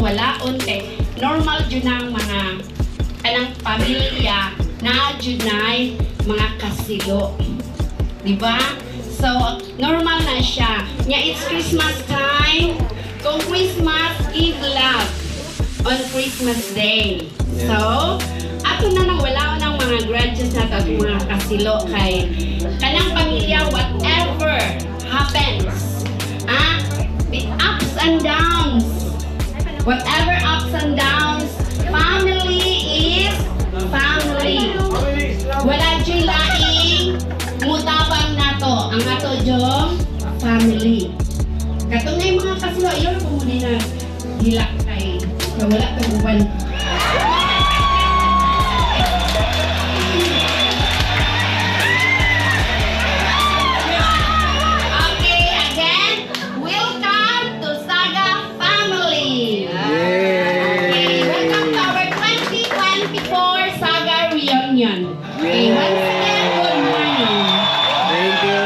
walaon kay normal jud ang mga kanang pamilya na jud nay mga kasilo. Diba? So, normal na siya. Nya, it's Christmas time. Kung Christmas, give love on Christmas Day. So, ato na nang wala ng mga grudges na at mga kasilo kay kanang pamilya, whatever happens, the ups and downs, whatever ups and downs, family is family. Wala dyan laing mutabang nato ang ato jong family. Katong na yung mga kasilo, yun po muna na hilak kay wala kang uban. Okay, again, welcome to Saga Family. Okay, welcome to our 2024 Saga Reunion. Okay, once again, good morning. Thank you.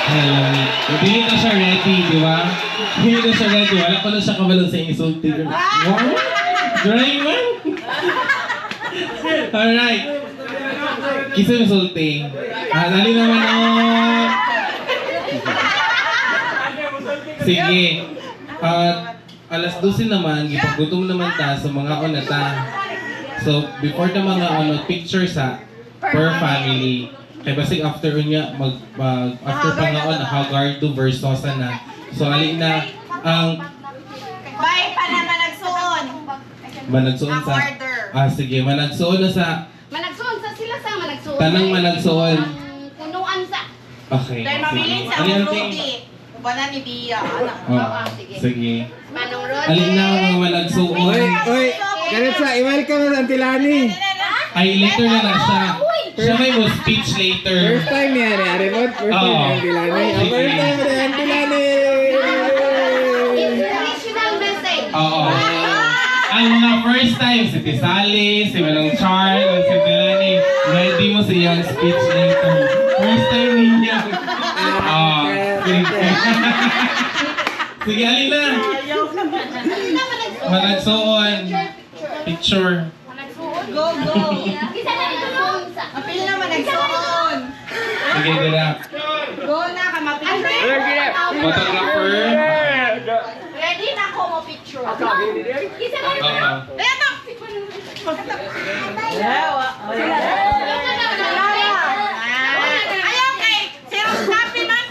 Hello. Hindi na siya ready, di ba? Hindi na siya ready. Wala pa na siya kabalon sa insulti. Wow! Drawing man! Alright. Kisa insulti. Dali naman oh. Sige. Alas 12 naman, gipaggutom naman ta sa mga onata. So, before the mga picture sa per family. Kaya basig after niya, after pangaon, Hagardo versus na. So, alin na ang... Bye pa na managsuon. Managsuon sa... sige, managsuon na sa... Managsuon sa sila sa managsuon. Tanang managsuon. Punuan sa... Okay. Dahil mabilin sa Alin akong ang Rudy. Ubanan ni Bia. Sige. Manong Rodi. Alin na ang mga managsuon? Oy, ganit sa i-welcome na sa Antilani. Ay, later na lang siya. Siya may mo speech later. First time niya ni Arimot. First time Oo. ni Antilani. Sige. First time ni Antilani. Inspirational message. Oo. Ang mga first time, si Tisali, si Manong Charles, si Delani, ready mo siyang speech later. First time niya. Sige, alin na. Managsuon. Picture. Go, go. Kisa na ito no? Apil na managsuon. Sige, dila. Go na ka mapil. Photographer. Ready na ako mo picture. Kisa na ito. Oo. Eto. Ayaw kay. Zero snappy man.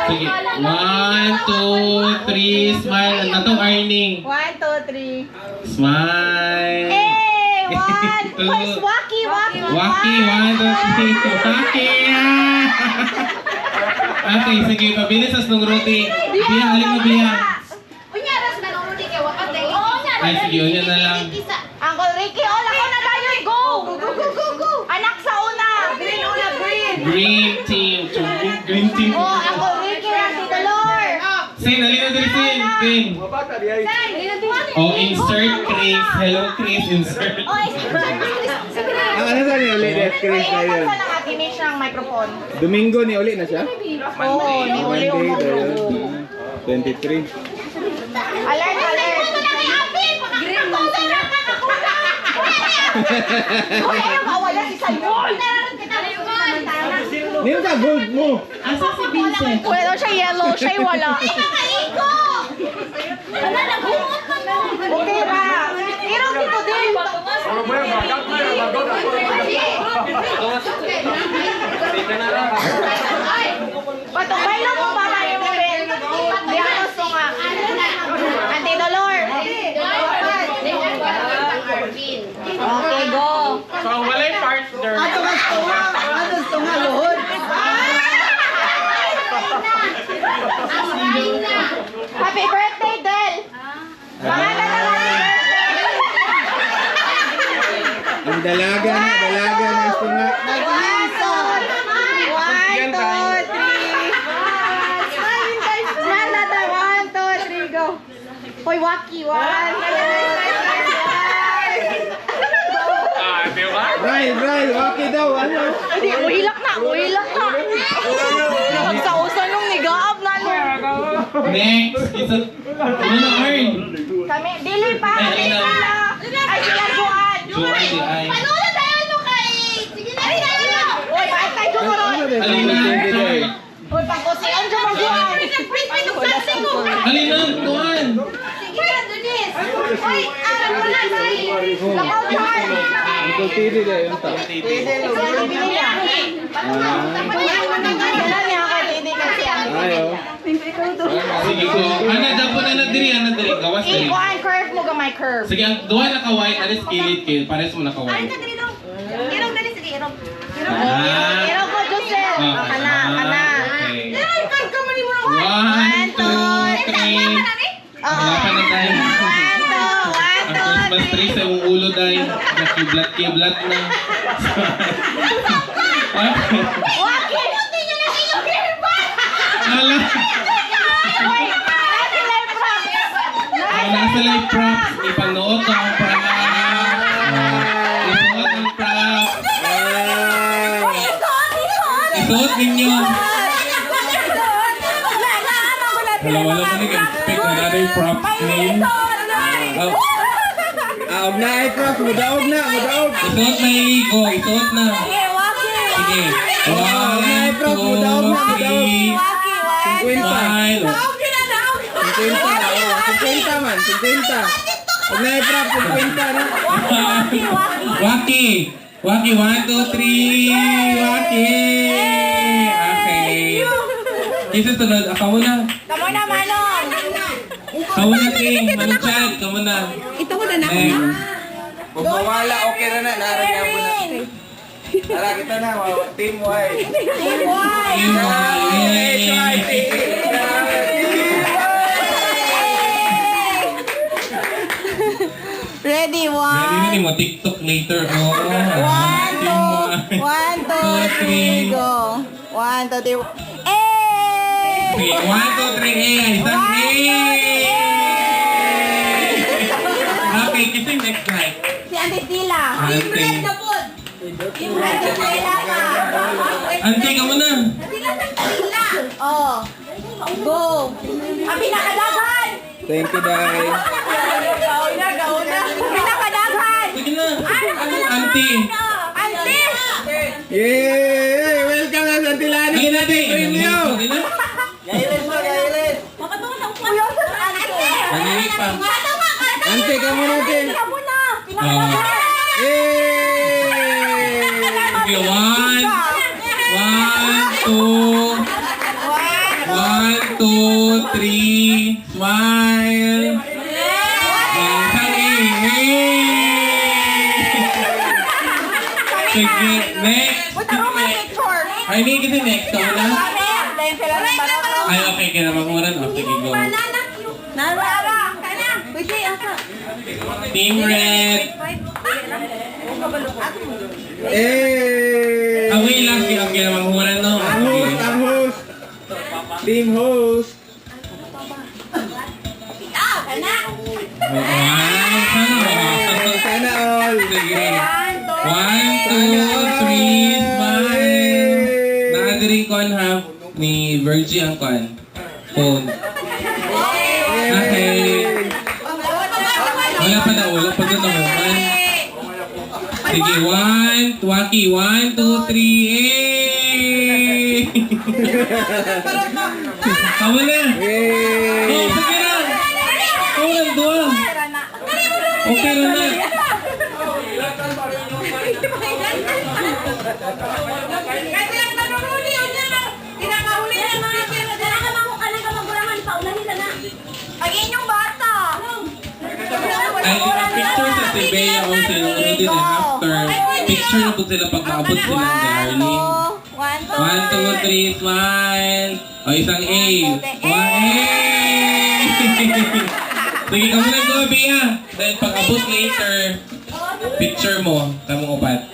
Sige. 1, 2, 3, smile. Ano na itong earning? 1, 2, 3. Smile. Hey! 1! Two. Where's Waki? Waki! Waki, 1, 2, 3, Waki! Okay, sige, pabilis sa snong Rudy. Biya, alin mo Biya? Unyaras na nung Rudy kay wapat dahil. Oo, Ay, sige, unyan na lang. Uncle Ricky, all ako na tayo. Go! Go, go, go, go! Anak sa una! Green una, green! Green team. Green team. Oh, Uncle Ricky na si Dolor! Sin, alin na din, Sin. Sin. Oh, insert Chris. Hello, Chris, insert. Ano sa niya ulit? Chris na yun. Sa nakakinis ng microphone. Domingo ni uli na siya? Oo, ni Uli Monday, Umong. 23. Alert, alert! Green mo sila! Huwag kayo mawala si Salmon! Nino ka gold mo? Asa si Vincent? Wala daw siya yellow, siya wala. Ay, nakaigo! Wala na, bumot man mo. Okay ra. Pero dito din. Patubay lang mo para yung rin. Di ako gusto nga. Ante Dolor. Okay, go. So, wala yung partner. Happy birthday, Del. Pangalan na lang. Ang dalaga na sunga. 1, 2, 3. Smile na daw. 1, 2, 3, go. Hoy, Waki. 1, 2, 3. Ray, waki daw, ano? Hindi, uhilak na. Magsausan nung nigaap na. Next. Isa. Ano na, Arn? Kami, dili pa. Ay, Dili ano? pa. Ay, sila Juan. Joy, di ay. Panulat tayo ano kay... Sige na, ano? Uy, bakit tayo Juan? Alina, George. Uy, pangkusian siya mag Juan. Alina, Tuan. Sige na, Denise. Uy, alam mo na, sorry. Lakaw Juan. Ito tiri na yun ta. Dala niya kay Didi kasi ang... Ayo. Sige ko. Ana, dapo na diri. Gawas diri. Ikuan, curve mo gamay curve. Sige, ang duha naka-white, alis kilid kayo. Pares mo naka-white. Irong dali, sige, irong. Ah. Irong ko, Josel. Ah, Kana, kana. Okay. One, 1, 2, 3. Wala pa na tayo. Ang Christmas tree sa iyong ulo dahil nakiblat-kiblat na. Ala! Nasa live props, ipanood ang props. Ipanood ang props. Isuot ninyo. Wala mo nag-expect na natin yung props name. Og na ay props, mudaog na, mudaog. Isuot na iligo, isuot na. Sige. 1, 2, 3, 50. smile. 50 man, 50. Og na ay props, 50 na. Waki! Waki, 1, 2, 3! Waki! Okay. Isa sunod, ako na. Kamu na, Manong. Kamu na, Ting. Manong Chad, kamu na. Ito ko na na. Kung mawala, okay na na, naragyan mo na. Tara kita na, team white. Team Ready, Ready one. na ni mo, TikTok later. Oh, One, two, three, go. 1, 2, 3. Okay, 1, 2, 3, isang A! Okay, kasi next slide. Si Auntie Tila. Auntie. Auntie Tila ka. Auntie, kamu na. Oh. Go. Ang pinakadagan. Thank you, Day. Pinakadagan. Sige na. Auntie. Auntie. Yay! Welcome na sa Tilani. Sige na, Ting. Premium. Sige na. Nanginig pa. Ante, kamu natin. Yay! Sige, 1, 2, 3, smile. Sige, next. Ay, hindi kasi next. Kamu na? Ay, okay. Kinamakuran. O, sige, go. Team Red. Yay! Away lang. Ang kinamakuran, no? Ang host, ang host. Team host. Sana all. Sige. 1, 2, 3, smile. Nakadiring kon ha ni Virgie ang kon. Phone. Okay. Wala pa daw naman. Sige, 1, Waki, 1, 2, 3, Kamu na. Yay! Oh, sige na. Oh, ang dua. Okay na na. Ang inyong bata. Ay, ang picture sa si Bea o sila ano din after. Picture na po sila pag maabot sila ng Darlene. 1, 2, 3, smile. O, isang A. 1 A. Sige, kamo na go, Bea. Then pag abot later, picture mo, tamong upat.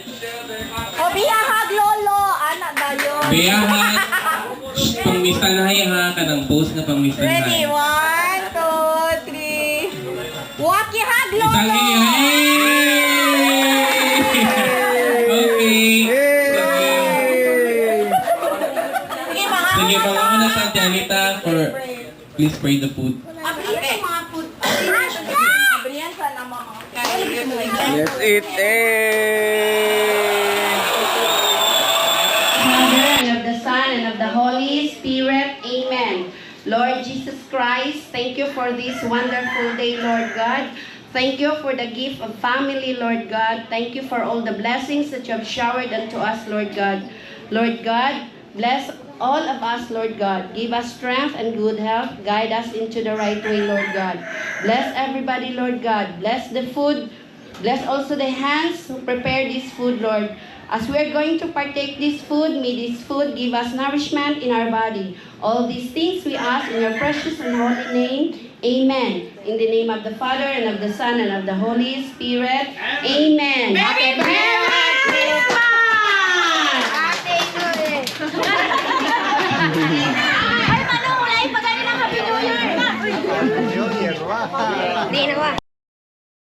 O, biyahag lolo. Anak dayo. Bea ha. Pangmista na ha. Kanang post na pangmista na. Ready, 1, 2, 3. Waki hag lolo. Isang A. Okay. Yay! Sige, mga Sige, mga ako na sa Janita for Please pray the food. Let's eat. Father, and of the Son, and of the Holy Spirit. Amen. Lord Jesus Christ, thank you for this wonderful day, Lord God. Thank you for the gift of family, Lord God. Thank you for all the blessings that you have showered unto us, Lord God. Lord God, bless all of us, Lord God. Give us strength and good health. Guide us into the right way, Lord God. Bless everybody, Lord God. Bless the food. Bless also the hands who prepare this food, Lord. As we are going to partake this food, may this food give us nourishment in our body. All these things we ask in your precious and holy name. Amen. In the name of the Father, and of the Son, and of the Holy Spirit. Amen. Happy